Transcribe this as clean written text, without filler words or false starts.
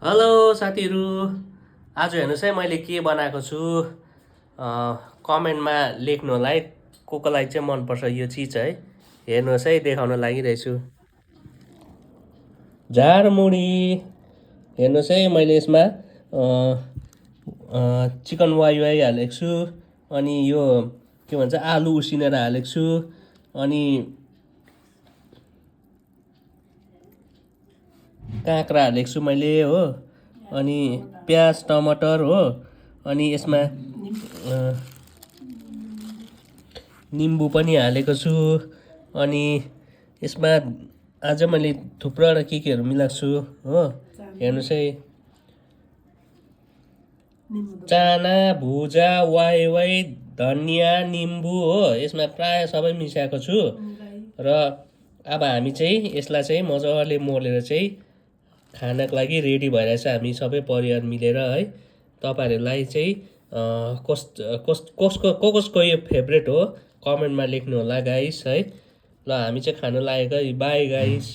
Hello साथीहरू। आज हेर्नुहोस् है मैले के बनाएको छु। कमेन्टमा लेख्नु होला है को कोलाई चाहिँ मनपर्छ यो चिज है। हेर्नुहोस् है देखाउन लागिरहेछु झारमुडी। हेर्नुहोस् है मैले यसमा चिकन वाइ हालेको छु। अनि यो के भन्छ आलु उसिनेर हालेको छु। अनि काँक्रा हालेको छु मैले हो। अनि प्याज टमाटर हो। अनि यसमा निम्बु पनि हालेको छु। अनि यसमा आज मैले थुप्रोवटा केहरू मिलाएको छु हो। हेर्नुहोस् है चाना भुजा वाइ धनियाँ निम्बु हो। यसमा प्राय सबै मिसाएको छु। र अब हामी चाहिँ यसलाई चाहिँ मजाले मोलेर चाहिँ खानको लागि रेडी भइरहेछ हामी सबै परिवार मिलेर है। तपाईँहरूलाई चाहिँ कसको यो फेभरेट हो कमेन्टमा लेख्नु होला गाइस है। ल हामी चाहिँ खानु लागेको है। By guys.